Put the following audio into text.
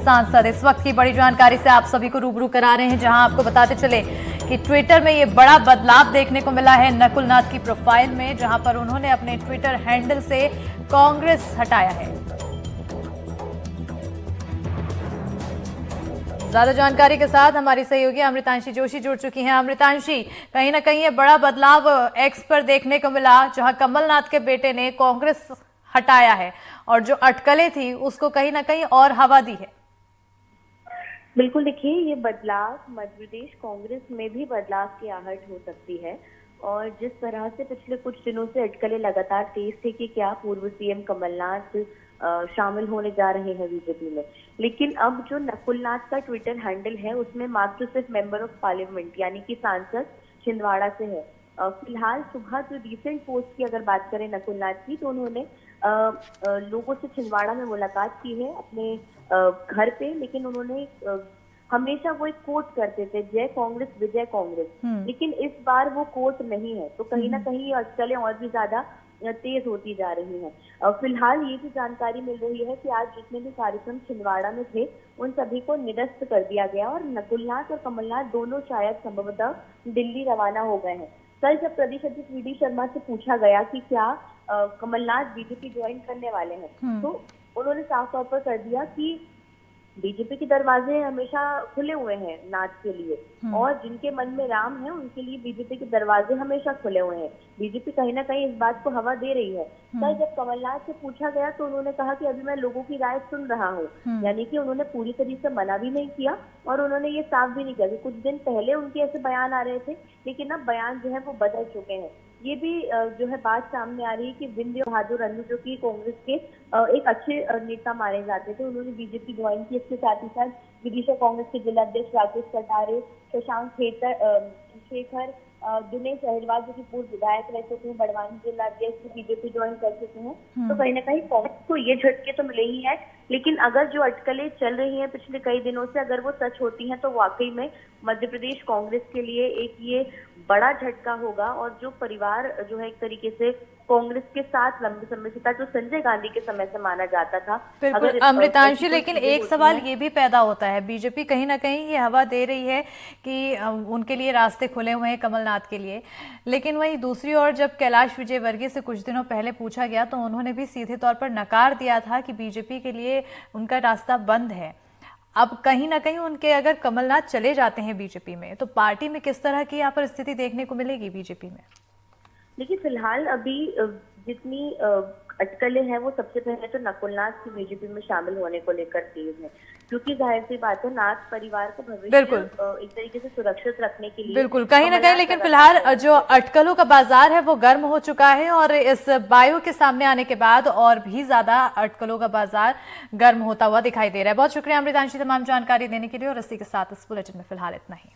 सांसद। इस वक्त की बड़ी जानकारी से आप सभी को रूबरू करा रहे हैं, जहां आपको बताते चले कि ट्विटर में ये बड़ा बदलाव देखने को मिला है नकुल नाथ की प्रोफाइल में, जहां पर उन्होंने अपने ट्विटर हैंडल से कांग्रेस हटाया है। ज्यादा जानकारी के साथ हमारी सहयोगी अमृतांशी जोशी जुड़ चुकी हैं। अमृतांशी, कहीं ना कहीं ये बड़ा बदलाव एक्स पर देखने को मिला, जहां कमलनाथ के बेटे ने कांग्रेस हटाया है और जो अटकलें थी उसको कहीं ना कहीं और हवा दी है। बिल्कुल, देखिए, ये बदलाव मध्य प्रदेश कांग्रेस में भी बदलाव की आहट हो सकती है। और जिस तरह से पिछले कुछ दिनों से अटकलें लगातार तेज थे कि क्या पूर्व सीएम कमलनाथ शामिल होने जा रहे हैं बीजेपी में, लेकिन अब जो नकुल नाथ का ट्विटर हैंडल है उसमें मात्र सिर्फ मेंबर ऑफ पार्लियामेंट यानी कि सांसद छिंदवाड़ा से है। फिलहाल सुबह जो रिसेंट पोस्ट की अगर बात करें नकुल नाथ की, तो उन्होंने लोगों से छिंदवाड़ा में मुलाकात की है अपने घर पे, लेकिन उन्होंने हमेशा वो एक कोट करते थे, जय कांग्रेस विजय कांग्रेस, लेकिन इस बार वो कोट नहीं है। तो कहीं ना कहीं अटकलें और भी ज्यादा तेज होती जा रही हैं। फिलहाल ये भी जानकारी मिल रही है कि आज जितने भी कार्यक्रम छिंदवाड़ा में थे उन सभी को निरस्त कर दिया गया और नकुलनाथ और कमलनाथ दोनों शायद संभवतः दिल्ली रवाना हो गए हैं। कल जब प्रदेश अध्यक्ष वी डी शर्मा से पूछा गया कि क्या कमलनाथ बीजेपी ज्वाइन करने वाले हैं, तो उन्होंने साफ तौर पर कर दिया कि बीजेपी के दरवाजे हमेशा खुले हुए हैं नाथ के लिए, और जिनके मन में राम है उनके लिए बीजेपी के दरवाजे हमेशा खुले हुए हैं। बीजेपी कहीं ना कहीं इस बात को हवा दे रही है। कल जब कमलनाथ से पूछा गया तो उन्होंने कहा कि अभी मैं लोगों की राय सुन रहा हूँ, यानी कि उन्होंने पूरी तरीके से मना भी नहीं किया और उन्होंने ये साफ भी नहीं किया कि कुछ दिन पहले उनके ऐसे बयान आ रहे थे, लेकिन अब बयान जो है वो बदल चुके हैं। ये भी जो है बात सामने आ रही है कि विंध्य बहादुर अन्नू, जो कि कांग्रेस के एक अच्छे नेता माने जाते थे, उन्होंने बीजेपी ज्वाइन की। इसके साथ ही साथ विदिशा कांग्रेस के जिला अध्यक्ष राकेश कटारे, शशांक शेखर, दिनेश अहिरवार जो कि पूर्व विधायक रह चुके हैं, बड़वानी जिला अध्यक्ष बीजेपी ज्वाइन कर चुके हैं। तो कहीं ना कहीं कांग्रेस को ये झटके तो मिले ही है, लेकिन अगर जो अटकलें चल रही हैं पिछले कई दिनों से अगर वो सच होती हैं तो वाकई में मध्य प्रदेश कांग्रेस के लिए एक ये बड़ा झटका होगा। और जो परिवार जो है एक तरीके से कांग्रेस के साथ लंबे समय से था, जो संजय गांधी के समय से माना जाता था। बिल्कुल अमृतांशी, लेकिन एक सवाल ये भी पैदा होता है, बीजेपी कहीं ना कहीं ये हवा दे रही है कि उनके लिए रास्ते खुले हुए हैं कमलनाथ के लिए, लेकिन वहीं दूसरी ओर जब कैलाश विजयवर्गीय से कुछ दिनों पहले पूछा गया तो उन्होंने भी सीधे तौर पर नकार दिया था कि बीजेपी के लिए उनका रास्ता बंद है। अब कहीं ना कहीं उनके अगर कमलनाथ चले जाते हैं बीजेपी में तो पार्टी में किस तरह की यहाँ पर स्थिति देखने को मिलेगी बीजेपी में? देखिए, फिलहाल अभी जितनी अटकलें हैं वो सबसे पहले तो नकुलनाथ की बीजेपी में शामिल होने को लेकर तेज है, क्योंकि जाहिर सी बात है नाथ परिवार को भविष्य एक तरीके से सुरक्षित रखने के लिए बिल्कुल कहीं ना कहीं, लेकिन फिलहाल जो अटकलों का बाजार है वो गर्म हो चुका है और इस बायो के सामने आने के बाद और भी ज्यादा अटकलों का बाजार गर्म होता हुआ दिखाई दे रहा है। बहुत शुक्रिया अमृतांशी तमाम जानकारी देने के लिए, और इसी के साथ इस बुलेटिन में फिलहाल इतना ही।